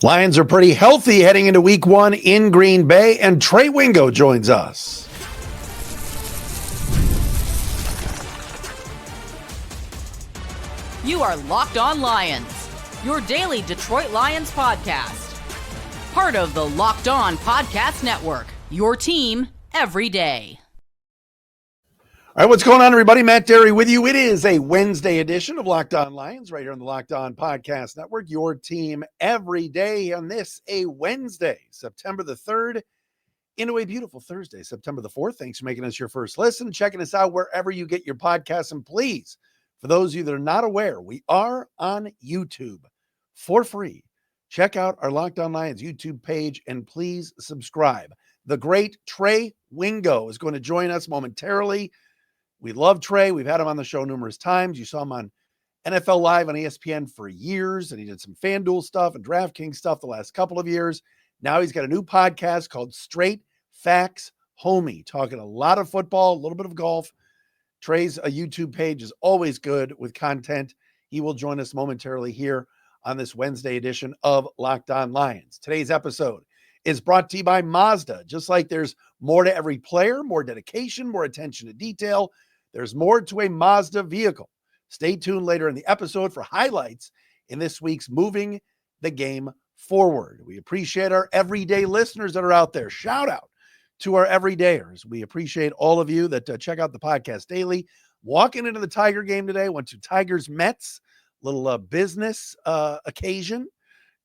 Lions are pretty healthy heading into week 1 in Green Bay, and Trey Wingo joins us. You are Locked On Lions, your daily Detroit Lions podcast. Part of the Locked On Podcast Network, your team every day. All right, what's going on, everybody? Matt Derry with you. It is a Wednesday edition of Locked On Lions right here on the Locked On Podcast Network, your team every day on this, a Wednesday, September the 3rd, into a beautiful Thursday, September the 4th. Thanks for making us your first listen, checking us out wherever you get your podcasts. And please, for those of you that are not aware, we are on YouTube for free. Check out our Locked On Lions YouTube page and please subscribe. The great Trey Wingo is going to join us momentarily. We love Trey. We've had him on the show numerous times. You saw him on NFL Live on ESPN for years, and he did some FanDuel stuff and DraftKings stuff the last couple of years. Now he's got a new podcast called Straight Facts Homie, talking a lot of football, a little bit of golf. Trey's YouTube page is always good with content. He will join us momentarily here on this Wednesday edition of Locked On Lions. Today's episode is brought to you by Mazda. Just like there's more to every player, more dedication, more attention to detail, there's more to a Mazda vehicle. Stay tuned later in the episode for highlights in this week's Moving the Game Forward. We appreciate our everyday listeners that are out there. Shout out to our everydayers. We appreciate all of you that check out the podcast daily. Walking into the Tiger game today, went to Tigers Mets, little business occasion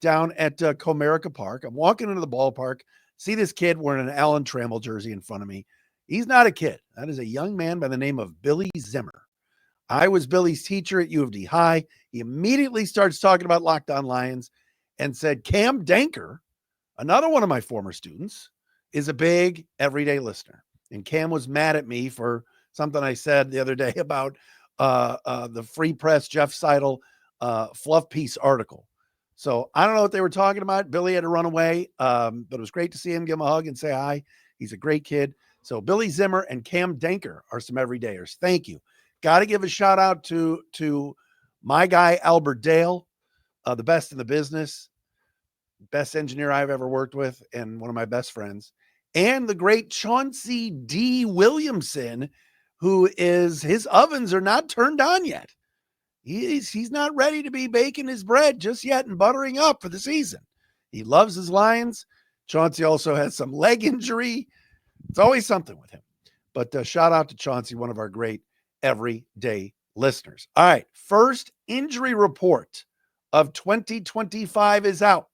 down at Comerica Park. I'm walking into the ballpark, see this kid wearing an Alan Trammell jersey in front of me. He's not a kid. That is a young man by the name of Billy Zimmer. I was Billy's teacher at U of D High. He immediately starts talking about Locked On Lions and said, Cam Danker, another one of my former students, is a big everyday listener. And Cam was mad at me for something I said the other day about the Free Press Jeff Seidel fluff piece article. So I don't know what they were talking about. Billy had to run away, but it was great to see him, give him a hug and say hi. He's a great kid. So Billy Zimmer and Cam Danker are some everydayers. Thank you. Got to give a shout out to my guy, Albert Dale, the best in the business, best engineer I've ever worked with, and one of my best friends, and the great Chauncey D. Williamson, who is, his ovens are not turned on yet. He's not ready to be baking his bread just yet and buttering up for the season. He loves his Lions. Chauncey also has some leg injury. It's always something with him. But shout out to Chauncey, one of our great everyday listeners. All right, first injury report of 2025 is out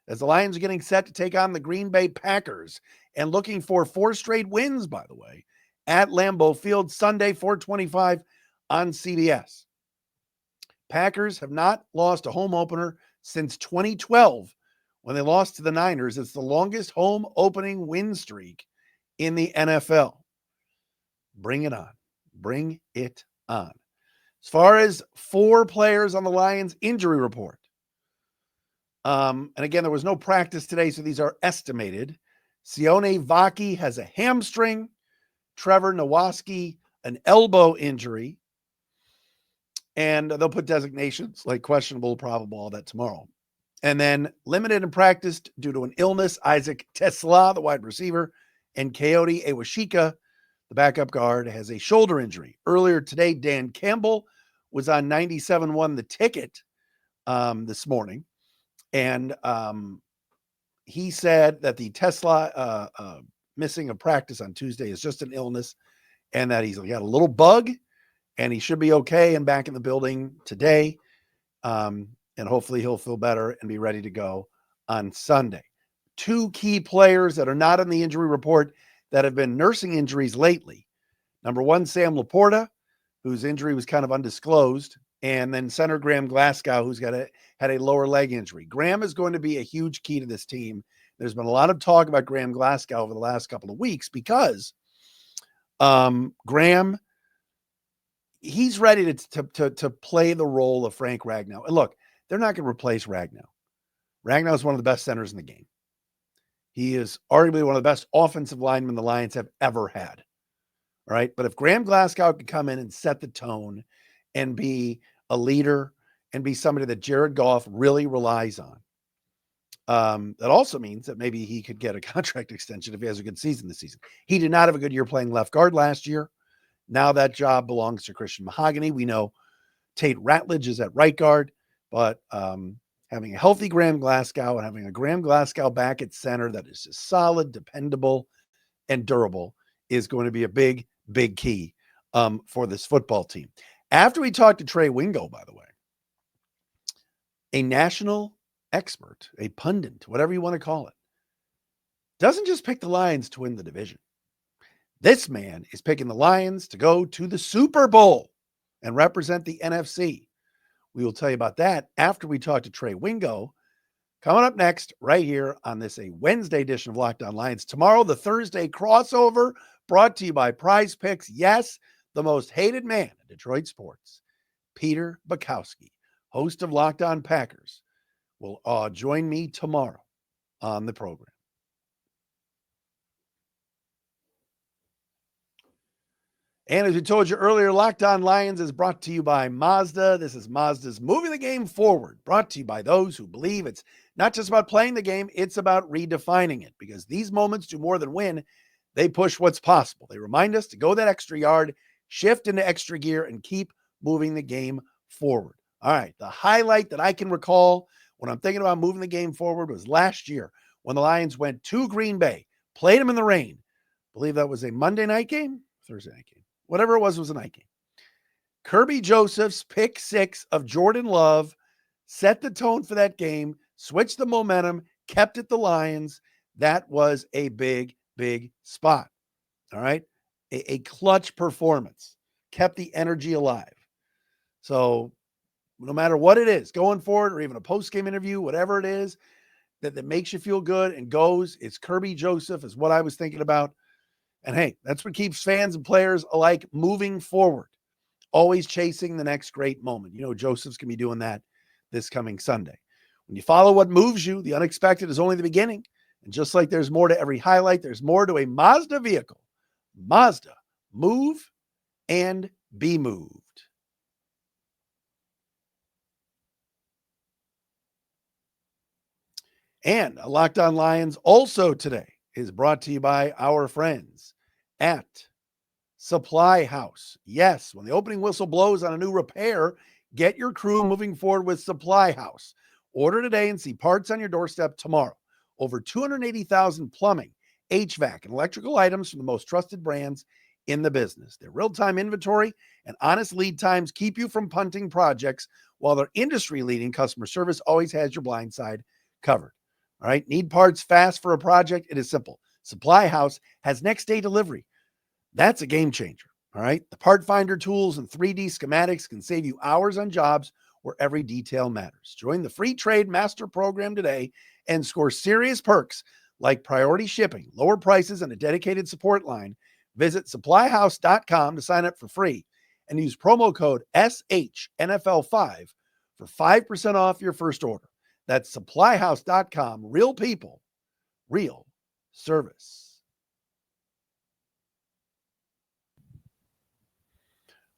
as the Lions are getting set to take on the Green Bay Packers and looking for 4 straight wins, by the way, at Lambeau Field Sunday, 4:25 on CBS. Packers have not lost a home opener since 2012 when they lost to the Niners. It's the longest home opening win streak in the NFL. Bring it on. Bring it on. As far as 4 players on the Lions injury report, and again, there was no practice today, so these are estimated. Sione Vaki has a hamstring. Trevor Nowaski, an elbow injury. And they'll put designations like questionable, probable, all that tomorrow. And then limited in practice due to an illness, Isaac Tesla, the wide receiver, and Coyote Awashika, the backup guard, has a shoulder injury. Earlier today, Dan Campbell was on 97.1 The Ticket this morning. And he said that the Tesla missing a practice on Tuesday is just an illness and that he's got a little bug and he should be okay and back in the building today. And hopefully he'll feel better and be ready to go on Sunday. 2 key players that are not in the injury report that have been nursing injuries lately. Number 1, Sam Laporta, whose injury was kind of undisclosed, and then center Graham Glasgow, who's had a lower leg injury. Graham is going to be a huge key to this team. There's been a lot of talk about Graham Glasgow over the last couple of weeks because Graham, he's ready to play the role of Frank Ragnow. And look, they're not going to replace Ragnow. Ragnow is one of the best centers in the game. He is arguably one of the best offensive linemen the Lions have ever had. All right. But if Graham Glasgow could come in and set the tone and be a leader and be somebody that Jared Goff really relies on, That also means that maybe he could get a contract extension if he has a good season this season. He did not have a good year playing left guard last year. Now that job belongs to Christian Mahogany. We know Tate Ratledge is at right guard, but having a healthy Graham Glasgow and having a Graham Glasgow back at center that is just solid, dependable, and durable is going to be a big, big key for this football team. After we talked to Trey Wingo, by the way, a national expert, a pundit, whatever you want to call it, doesn't just pick the Lions to win the division. This man is picking the Lions to go to the Super Bowl and represent the NFC. We will tell you about that after we talk to Trey Wingo. Coming up next, right here on this a Wednesday edition of Locked On Lions. Tomorrow, the Thursday crossover brought to you by PrizePicks. Yes, the most hated man in Detroit sports, Peter Bukowski, host of Locked On Packers, will join me tomorrow on the program. And as we told you earlier, Locked On Lions is brought to you by Mazda. This is Mazda's Moving the Game Forward, brought to you by those who believe it's not just about playing the game, it's about redefining it. Because these moments do more than win. They push what's possible. They remind us to go that extra yard, shift into extra gear, and keep moving the game forward. All right, the highlight that I can recall when I'm thinking about moving the game forward was last year when the Lions went to Green Bay, played them in the rain. I believe that was a Monday night game, Thursday night game. Whatever it was a night game. Kirby Joseph's pick six of Jordan Love set the tone for that game, switched the momentum, kept it the Lions. That was a big, big spot. All right. A clutch performance, kept the energy alive. So no matter what it is, going forward or even a post-game interview, whatever it is that makes you feel good and goes, it's Kirby Joseph is what I was thinking about. And hey, that's what keeps fans and players alike moving forward, always chasing the next great moment. You know, Joseph's going to be doing that this coming Sunday. When you follow what moves you, the unexpected is only the beginning. And just like there's more to every highlight, there's more to a Mazda vehicle. Mazda, move and be moved. And Locked On Lions also today is brought to you by our friends at Supply House. Yes, when the opening whistle blows on a new repair, get your crew moving forward with Supply House. Order today and see parts on your doorstep tomorrow. Over 280,000 plumbing, HVAC, and electrical items from the most trusted brands in the business. Their real-time inventory and honest lead times keep you from punting projects, while their industry-leading customer service always has your blind side covered. All right, need parts fast for a project? It is simple. Supply House has next-day delivery. That's a game changer. All right, the part finder tools and 3D schematics can save you hours on jobs where every detail matters. Join the free trade master program today and score serious perks like priority shipping, lower prices, and a dedicated support line. Visit supplyhouse.com to sign up for free and use promo code SHNFL5 for 5% off your first order. That's supplyhouse.com. Real people, real service.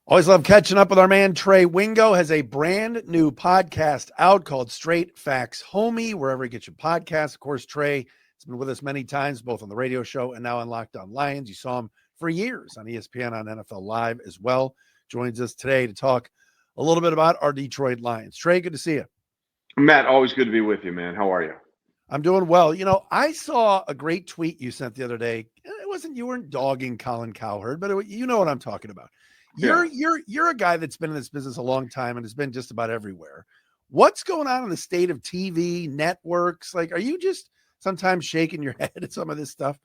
Always love catching up with our man Trey Wingo. Has a brand new podcast out called Straight Facts Homie, wherever you get your podcasts. Of course, Trey has been with us many times, both on the radio show and now on Locked On Lions. You saw him for years on ESPN on NFL Live as well. Joins us today to talk a little bit about our Detroit Lions. Trey, good to see you. Matt, always good to be with you, man. How are you? I'm doing well. You know, I saw a great tweet you sent the other day. You weren't dogging Colin Cowherd, but you know what I'm talking about. You're a guy that's been in this business a long time and has been just about everywhere. What's going on in the state of TV networks? Like, are you just sometimes shaking your head at some of this stuff?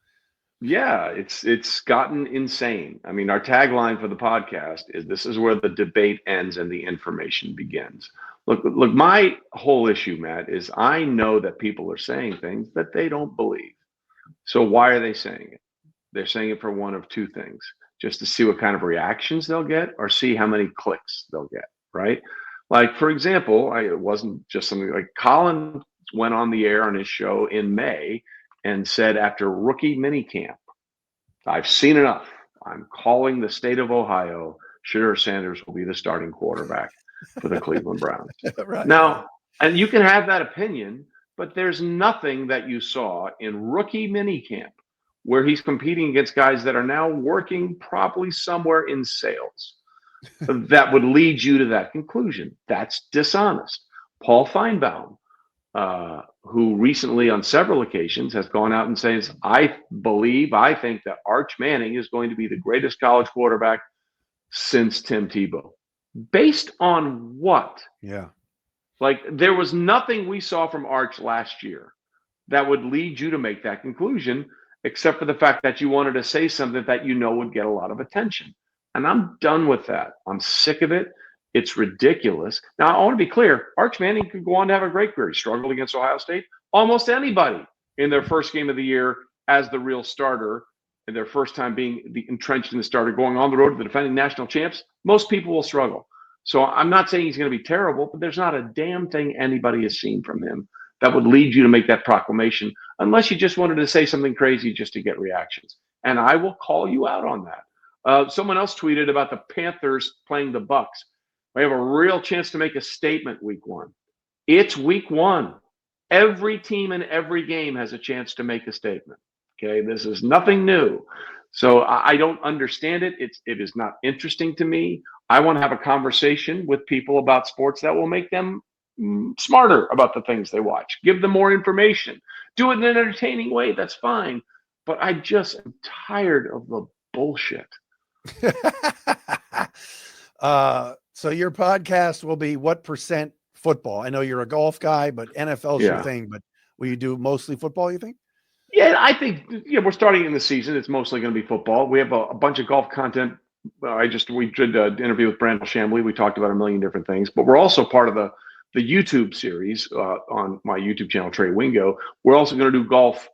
Yeah, it's gotten insane. I mean, our tagline for the podcast is "This is where the debate ends and the information begins." Look, my whole issue, Matt, is I know that people are saying things that they don't believe. So why are they saying it? They're saying it for one of two things: just to see what kind of reactions they'll get, or see how many clicks they'll get, right? Like, for example, it wasn't just something like Colin went on the air on his show in May and said, after rookie minicamp, "I've seen enough. I'm calling the state of Ohio. Shedeur Sanders will be the starting quarterback for the Cleveland Browns." Right. Now, and you can have that opinion, but there's nothing that you saw in rookie minicamp where he's competing against guys that are now working probably somewhere in sales that would lead you to that conclusion. That's dishonest. Paul Feinbaum, who recently on several occasions has gone out and says, I think that Arch Manning is going to be the greatest college quarterback since Tim Tebow. Based on what? Yeah. Like, there was nothing we saw from Arch last year that would lead you to make that conclusion, except for the fact that you wanted to say something that you know would get a lot of attention. And I'm done with that. I'm sick of it. It's ridiculous. Now, I want to be clear. Arch Manning could go on to have a great career. He struggled against Ohio State. Almost anybody in their first game of the year as the real starter, and their first time being entrenched in the starter, going on the road to the defending national champs, most people will struggle. So I'm not saying he's going to be terrible, but there's not a damn thing anybody has seen from him that would lead you to make that proclamation, unless you just wanted to say something crazy just to get reactions. And I will call you out on that. Someone else tweeted about the Panthers playing the Bucks. We have a real chance to make a statement week one. It's week one. Every team in every game has a chance to make a statement. Okay, this is nothing new. So I don't understand it. It is not interesting to me. I want to have a conversation with people about sports that will make them smarter about the things they watch. Give them more information. Do it in an entertaining way. That's fine. But I just am tired of the bullshit. So your podcast will be what percent football? I know you're a golf guy, but NFL's your thing. But will you do mostly football, you think? Yeah, I think we're starting in the season. It's mostly going to be football. We have a bunch of golf content. We did an interview with Brandel Chambly. We talked about a million different things, but we're also part of the YouTube series on my YouTube channel, Trey Wingo. We're also going to do golf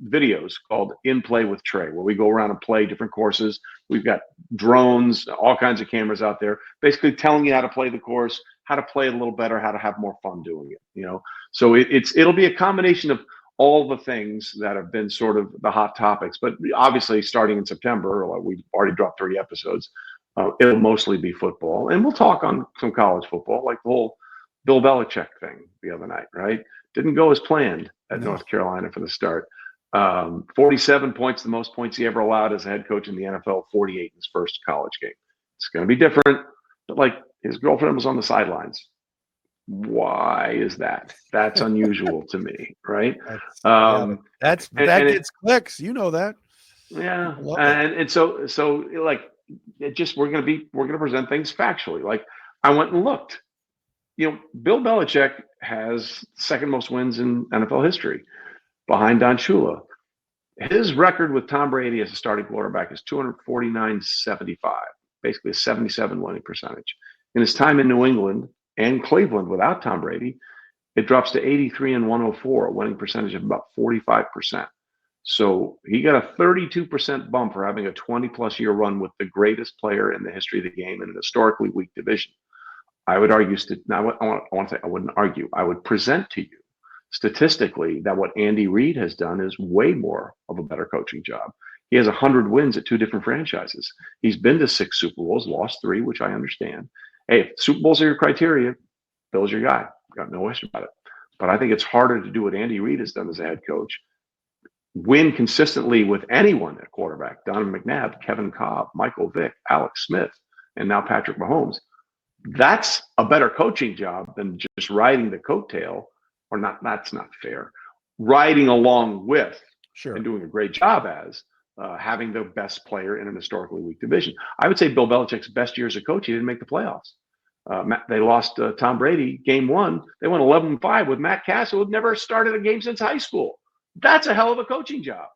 videos called In Play with Trey, where we go around and play different courses. We've got drones, all kinds of cameras out there, basically telling you how to play the course, how to play it a little better, how to have more fun doing it. So it'll be a combination of all the things that have been sort of the hot topics, but obviously starting in September, we've already dropped 3 episodes. It'll mostly be football, and we'll talk on some college football, like the whole Bill Belichick thing the other night, right? Didn't go as planned at North Carolina for the start. 47 points, the most points he ever allowed as a head coach in the NFL, 48 in his first college game. It's going to be different, but his girlfriend was on the sidelines. Why is that? That's unusual to me, right? That gets clicks. You know that. Yeah, and so it just we're gonna present things factually. I went and looked. Bill Belichick has second most wins in NFL history, behind Don Shula. His record with Tom Brady as a starting quarterback is 249-75, basically a 77 winning percentage. In his time in New England and Cleveland without Tom Brady, it drops to 83-104, a winning percentage of about 45%. So he got a 32% bump for having a 20-plus year run with the greatest player in the history of the game in an historically weak division. I would argue, I wouldn't argue, I would present to you statistically that what Andy Reid has done is way more of a better coaching job. He has 100 wins at 2 different franchises. He's been to 6 Super Bowls, lost 3, which I understand. Hey, if Super Bowls are your criteria, Bill's your guy. Got no question about it. But I think it's harder to do what Andy Reid has done as a head coach. Win consistently with anyone at quarterback. Donovan McNabb, Kevin Kolb, Michael Vick, Alex Smith, and now Patrick Mahomes. That's a better coaching job than just riding the coattail, or not. That's not fair. Riding along with and doing a great job as having the best player in an historically weak division. I would say Bill Belichick's best year as a coach, he didn't make the playoffs. They lost Tom Brady game 1. They went 11-5 with Matt Cassel, who had never started a game since high school. That's a hell of a coaching job.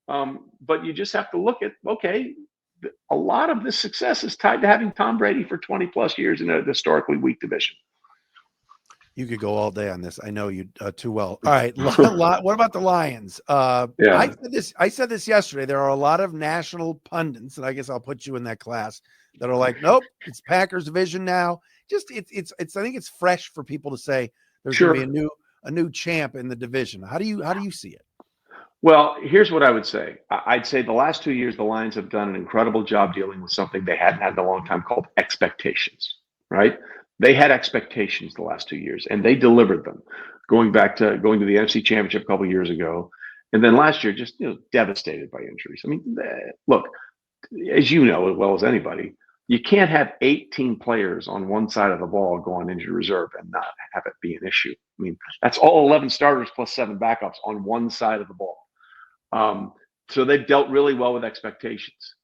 But you just have to look at, a lot of this success is tied to having Tom Brady for 20 plus years in a historically weak division. You could go all day on this. I know you too well. All right. What about the Lions? I said this yesterday. There are a lot of national pundits, and I guess I'll put you in that class, that are like, nope, it's Packers division now. Just it's I think it's fresh for people to say there's going to be a new champ in the division. How do you see it? Well, here's what I would say. I'd say the last 2 years, the Lions have done an incredible job dealing with something they hadn't had in a long time called expectations, right? they had expectations the last 2 years, and they delivered them. Going to the NFC Championship a couple of years ago, and then last year just devastated by injuries. I mean, look, as you know as well as anybody, you can't have 18 players on one side of the ball go on injured reserve and not have it be an issue. I mean, that's all 11 starters plus 7 backups on one side of the ball. So they've dealt really well with expectations.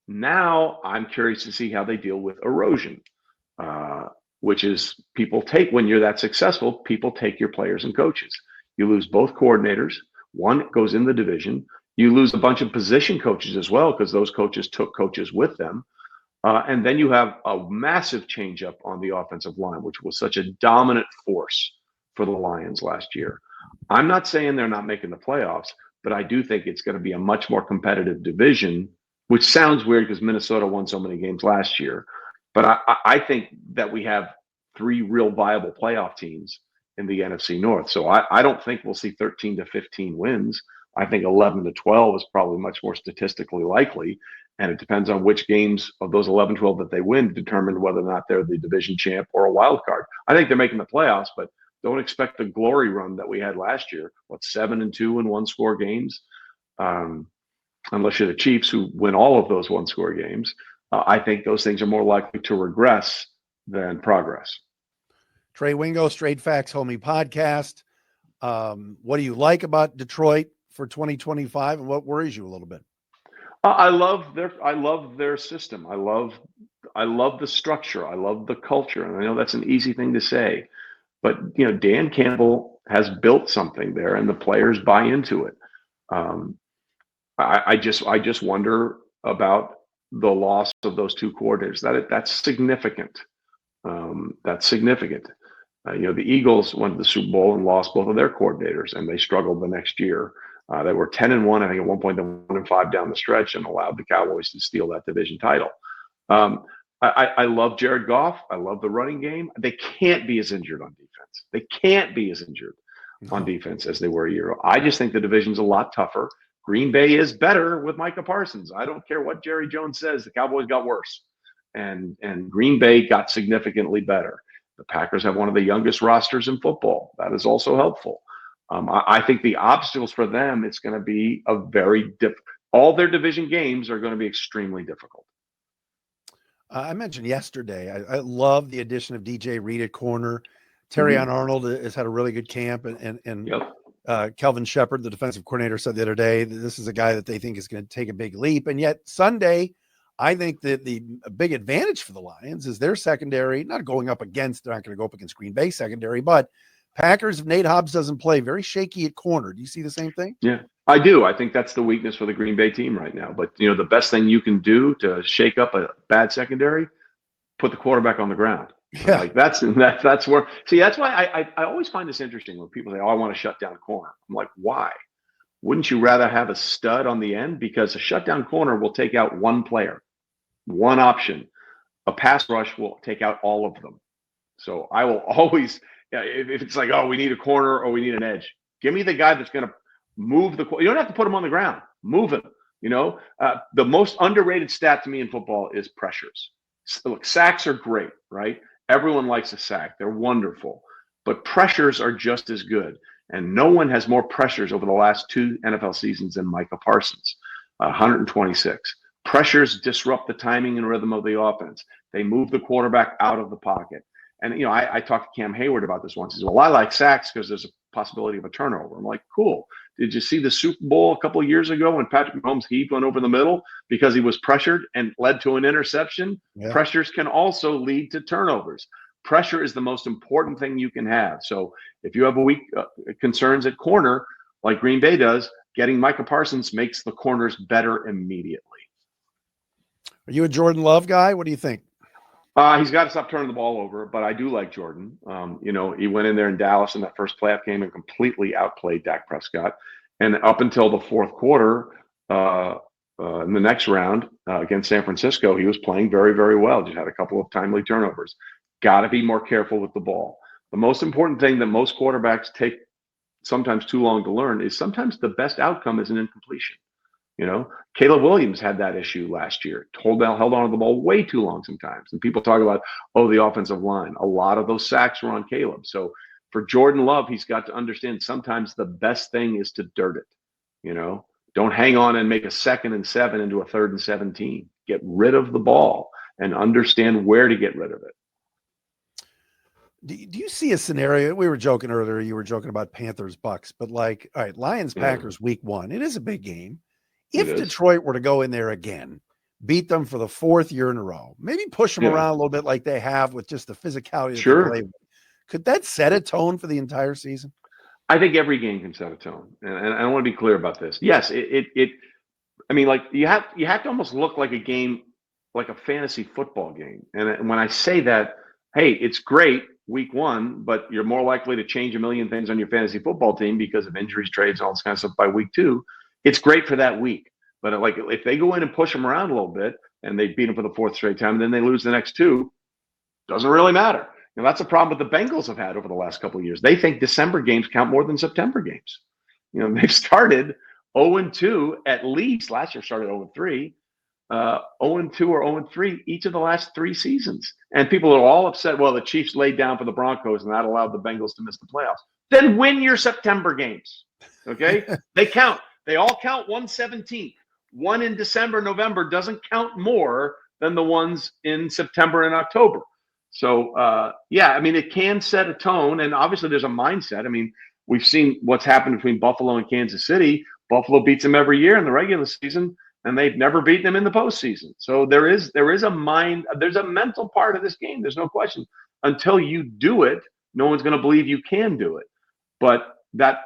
Now I'm curious to see how they deal with erosion, which is when you're that successful, people take your players and coaches. You lose both coordinators. One goes in the division. You lose a bunch of position coaches as well because those coaches took coaches with them. And then you have a massive change up on the offensive line, which was such a dominant force for the Lions last year. I'm not saying they're not making the playoffs, but I do think it's going to be a much more competitive division, which sounds weird because Minnesota won so many games last year. But I think that we have 3 real viable playoff teams in the NFC North. So I don't think we'll see 13 to 15 wins. I think 11 to 12 is probably much more statistically likely. And it depends on which games of those 11, 12 that they win to determine whether or not they're the division champ or a wild card. I think they're making the playoffs, but don't expect the glory run that we had last year. 7-2 in 1-score games? Unless you're the Chiefs, who win all of those 1-score games. I think those things are more likely to regress than progress. Trey Wingo, Straight Facts Homie Podcast. What do you like about Detroit for 2025, and what worries you a little bit? I love their system. I love the structure. I love the culture. And I know that's an easy thing to say, but Dan Campbell has built something there, and the players buy into it. I just wonder about the loss of those 2 coordinators. That's significant. That's significant. The Eagles went to the Super Bowl and lost both of their coordinators, and they struggled the next year. They were 10-1, I think at one point, then 1-5 down the stretch, and allowed the Cowboys to steal that division title. I love Jared Goff. I love the running game. They can't be as injured on defense. They can't be as injured on defense as they were a year ago. I just think the division's a lot tougher. Green Bay is better with Micah Parsons. I don't care what Jerry Jones says. The Cowboys got worse, and Green Bay got significantly better. The Packers have one of the youngest rosters in football. That is also helpful. I think the obstacles for them, it's going to be all their division games are going to be extremely difficult. I mentioned yesterday, I love the addition of DJ Reed at corner. Terrion Arnold has had a really good camp, and Kelvin Shepard, the defensive coordinator, said the other day that this is a guy that they think is going to take a big leap. And yet Sunday, I think that the big advantage for the Lions is their secondary, they're not going up against Green Bay secondary, but Packers, if Nate Hobbs doesn't play, very shaky at corner. Do you see the same thing? Yeah, I do. I think that's the weakness for the Green Bay team right now. But, the best thing you can do to shake up a bad secondary, put the quarterback on the ground. Yeah. That's where – see, that's why I always find this interesting when people say, I want to shut down corner. I'm like, why? Wouldn't you rather have a stud on the end? Because a shutdown corner will take out one player, one option. A pass rush will take out all of them. So I will always – if it's like, we need a corner or we need an edge, give me the guy that's going to move you don't have to put him on the ground, move him. The most underrated stat to me in football is pressures. Look, sacks are great, right? Everyone likes a sack. They're wonderful, but pressures are just as good. And no one has more pressures over the last 2 NFL seasons than Micah Parsons, 126. Pressures disrupt the timing and rhythm of the offense. They move the quarterback out of the pocket. And, I talked to Cam Hayward about this once. He said, well, I like sacks because there's a possibility of a turnover. I'm like, cool. Did you see the Super Bowl a couple of years ago when Patrick Mahomes heaved one over the middle because he was pressured and led to an interception? Yeah. Pressures can also lead to turnovers. Pressure is the most important thing you can have. So if you have weak concerns at corner, like Green Bay does, getting Micah Parsons makes the corners better immediately. Are you a Jordan Love guy? What do you think? He's got to stop turning the ball over, but I do like Jordan. He went in there in Dallas in that first playoff game and completely outplayed Dak Prescott. And up until the fourth quarter, in the next round against San Francisco, he was playing very, very well. Just had a couple of timely turnovers. Got to be more careful with the ball. The most important thing that most quarterbacks take sometimes too long to learn is sometimes the best outcome is an incompletion. You know, Caleb Williams had that issue last year. Held on to the ball way too long sometimes. And people talk about, the offensive line. A lot of those sacks were on Caleb. So for Jordan Love, he's got to understand sometimes the best thing is to dirt it. You know, don't hang on and make a 2nd and 7 into a 3rd and 17. Get rid of the ball and understand where to get rid of it. Do you see a scenario? We were joking earlier. You were joking about Panthers Bucks, but like, all right, Lions Packers week 1. It is a big game. If Detroit were to go in there again, beat them for the 4th year in a row, maybe push them around a little bit like they have with just the physicality that they play with, could that set a tone for the entire season? I think every game can set a tone, and I want to be clear about this. Yes, I mean, like you have to almost look like a game, like a fantasy football game. And when I say that, hey, it's great week 1, but you're more likely to change a million things on your fantasy football team because of injuries, trades, and all this kind of stuff by week 2. It's great for that week. But like if they go in and push them around a little bit and they beat them for the 4th straight time, and then they lose the next 2, doesn't really matter. And that's a problem that the Bengals have had over the last couple of years. They think December games count more than September games. You know, they've started 0-2 at least. Last year started 0-3, 0-2 or 0-3 each of the last 3 seasons. And people are all upset. Well, the Chiefs laid down for the Broncos, and that allowed the Bengals to miss the playoffs. Then win your September games. Okay, they count. They all count 1/17. One in December, November doesn't count more than the ones in September and October. So, I mean, it can set a tone, and obviously there's a mindset. I mean, we've seen what's happened between Buffalo and Kansas City. Buffalo beats them every year in the regular season, and they've never beaten them in the postseason. So there's a mental part of this game. There's no question. Until you do it, no one's going to believe you can do it. But that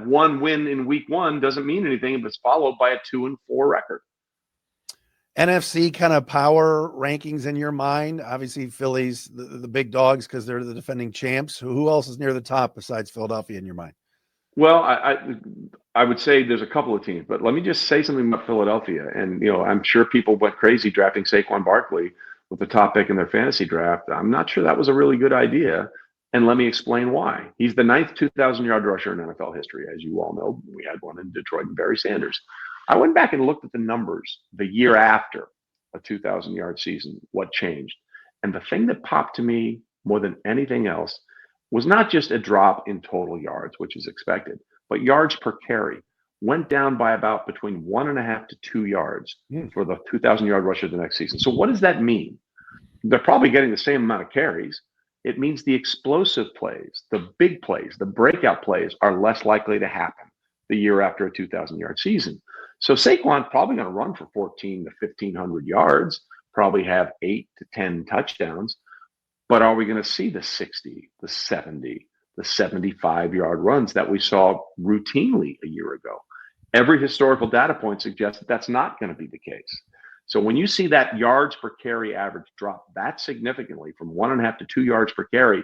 one win in week 1 doesn't mean anything if it's followed by a 2-4 record. NFC kind of power rankings in your mind? Obviously, Philly's the big dogs because they're the defending champs. Who else is near the top besides Philadelphia in your mind? Well, I would say there's a couple of teams, but let me just say something about Philadelphia. And, you know, I'm sure people went crazy drafting Saquon Barkley with the top pick in their fantasy draft. I'm not sure that was a really good idea. And let me explain why. He's the 9th 2,000-yard rusher in NFL history. As you all know, we had one in Detroit and Barry Sanders. I went back and looked at the numbers the year after a 2,000-yard season, what changed. And the thing that popped to me more than anything else was not just a drop in total yards, which is expected, but yards per carry went down by about between 1.5 to 2 yards for the 2,000-yard rusher the next season. So what does that mean? They're probably getting the same amount of carries. It means the explosive plays, the big plays, the breakout plays are less likely to happen the year after a 2,000-yard season. So Saquon's probably going to run for 1,400 to 1,500 yards, probably have 8 to 10 touchdowns. But are we going to see the 60, the 70, the 75-yard runs that we saw routinely a year ago? Every historical data point suggests that that's not going to be the case. So when you see that yards per carry average drop that significantly from 1.5 to 2 yards per carry,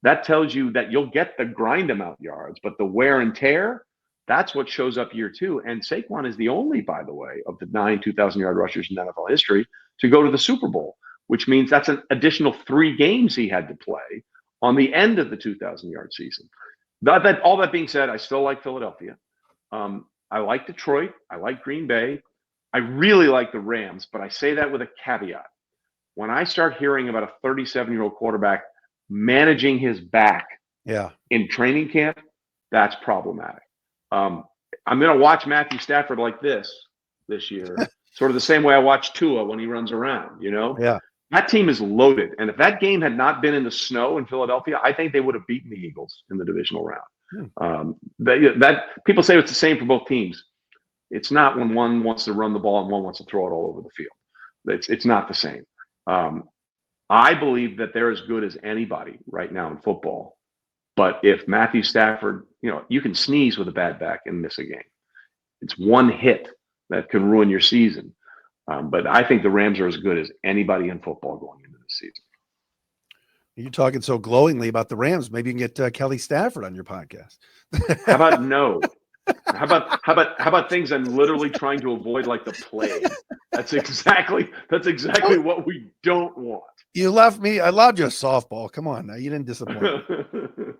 that tells you that you'll get the grind amount yards, but the wear and tear, that's what shows up year 2. And Saquon is the only, by the way, of the 9 2,000-yard rushers in NFL history to go to the Super Bowl, which means that's an additional 3 games he had to play on the end of the 2,000-yard season. All that being said, I still like Philadelphia. I like Detroit. I like Green Bay. I really like the Rams, but I say that with a caveat. When I start hearing about a 37-year-old quarterback managing his back in training camp, that's problematic. I'm going to watch Matthew Stafford like this year, sort of the same way I watch Tua when he runs around, you know? Yeah. That team is loaded. And if that game had not been in the snow in Philadelphia, I think they would have beaten the Eagles in the divisional round. That people say it's the same for both teams. It's not when one wants to run the ball and one wants to throw it all over the field. It's not the same. I believe that they're as good as anybody right now in football. But if Matthew Stafford, you can sneeze with a bad back and miss a game. It's one hit that can ruin your season. But I think the Rams are as good as anybody in football going into the season. You're talking so glowingly about the Rams. Maybe you can get Kelly Stafford on your podcast. How about no? How about things I'm literally trying to avoid like the plague? That's exactly what we don't want. You left me. I loved your softball. Come on now. You didn't disappoint me.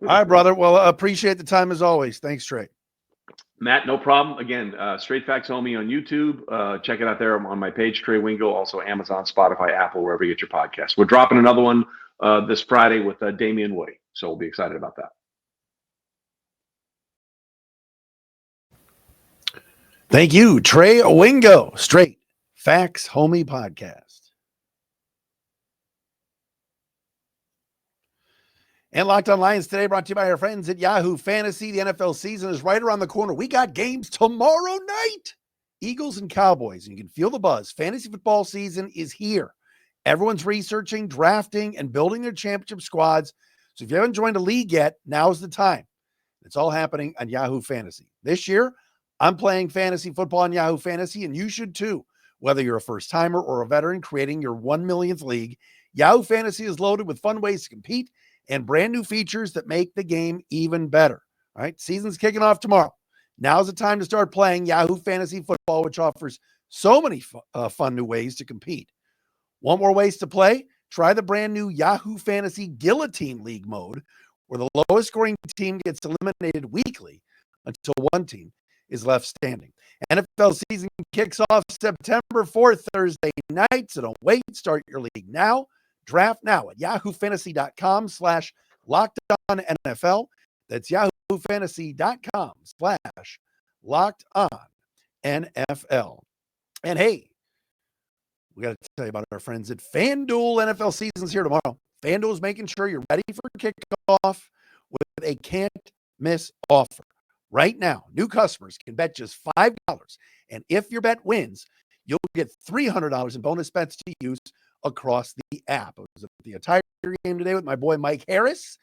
All right, brother. Well, I appreciate the time as always. Thanks, Trey. Matt, no problem. Again, Straight Facts Homie on YouTube. Check it out there on my page, Trey Wingo, also Amazon, Spotify, Apple, wherever you get your podcasts. We're dropping another one this Friday with Damian Woody, so we'll be excited about that. Thank you, Trey Wingo, Straight Facts Homie Podcast. And Locked On Lions today brought to you by our friends at Yahoo Fantasy. The NFL season is right around the corner. We got games tomorrow night. Eagles and Cowboys, and you can feel the buzz. Fantasy football season is here. Everyone's researching, drafting, and building their championship squads. So if you haven't joined a league yet, now's the time. It's all happening on Yahoo Fantasy. This year, I'm playing fantasy football on Yahoo Fantasy, and you should too. Whether you're a first-timer or a veteran creating your 1 millionth league, Yahoo Fantasy is loaded with fun ways to compete and brand new features that make the game even better. All right, season's kicking off tomorrow. Now's the time to start playing Yahoo Fantasy Football, which offers so many fun new ways to compete. Want more ways to play? Try the brand new Yahoo Fantasy Guillotine League mode, where the lowest scoring team gets eliminated weekly until one team is left standing. NFL season kicks off September 4th, Thursday night, so don't wait. Start your league now. Draft now at yahoofantasy.com/LockedOnNFL. That's yahoofantasy.com/LockedOnNFL. And hey, we got to tell you about our friends at FanDuel. NFL season's here tomorrow. FanDuel is making sure you're ready for kickoff with a can't-miss offer. Right now, new customers can bet just $5, and if your bet wins, you'll get $300 in bonus bets to use across the app. I was at the entire game today with my boy Mike Harris.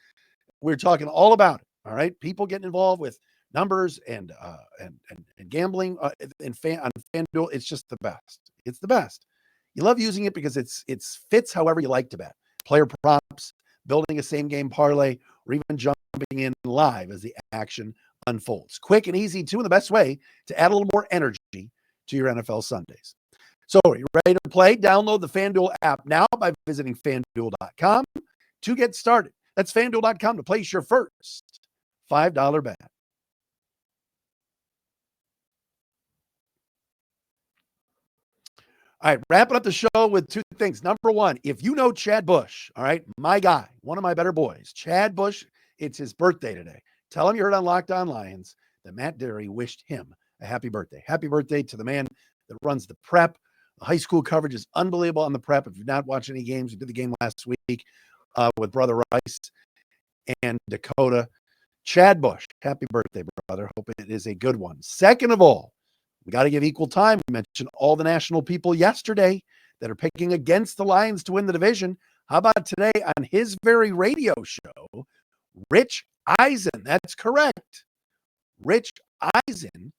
We're talking all about it. All right, people getting involved with numbers and gambling on FanDuel. It's just the best. It's the best. You love using it because it's fits however you like to bet. Player props, building a same game parlay, or even jumping in live as the action unfolds. Quick and easy too, and the best way to add a little more energy to your NFL Sundays. So are you ready to play? Download the FanDuel app now by visiting FanDuel.com to get started. That's FanDuel.com to place your first $5 bet. All right, wrapping up the show with two things. Number one, if you know Chad Bush, all right, my guy, one of my better boys, Chad Bush, it's his birthday today. Tell him you heard on Locked On Lions that Matt Derry wished him a happy birthday. Happy birthday to the man that runs the prep. The high school coverage is unbelievable on the prep. If you've not watched any games, we did the game last week with Brother Rice and Dakota. Chad Bush, happy birthday, brother. Hope it is a good one. Second of all, we got to give equal time. We mentioned all the national people yesterday that are picking against the Lions to win the division. How about today on his very radio show, Rich Eisen? That's correct. Rich Eisen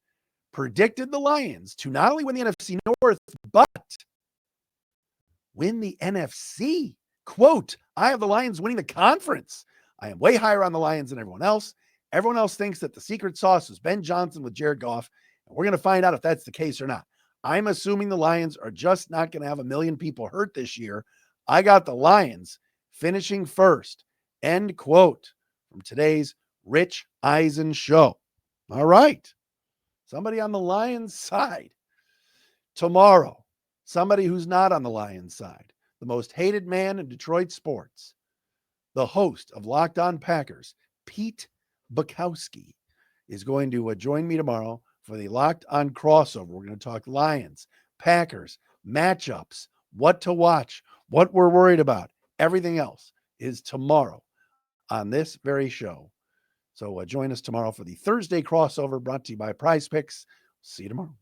predicted the Lions to not only win the NFC North, but win the NFC. Quote, I have the Lions winning the conference. I am way higher on the Lions than everyone else. Everyone else thinks that the secret sauce is Ben Johnson with Jared Goff. And we're going to find out if that's the case or not. I'm assuming the Lions are just not going to have 1 million people hurt this year. I got the Lions finishing first. End quote from today's Rich Eisen show. All right. Somebody on the Lions side. Tomorrow, somebody who's not on the Lions side. The most hated man in Detroit sports. The host of Locked On Packers, Pete Bukowski, is going to join me tomorrow for the Locked On crossover. We're going to talk Lions, Packers, matchups, what to watch, what we're worried about. Everything else is tomorrow on this very show. So join us tomorrow for the Thursday crossover brought to you by PrizePicks. See you tomorrow.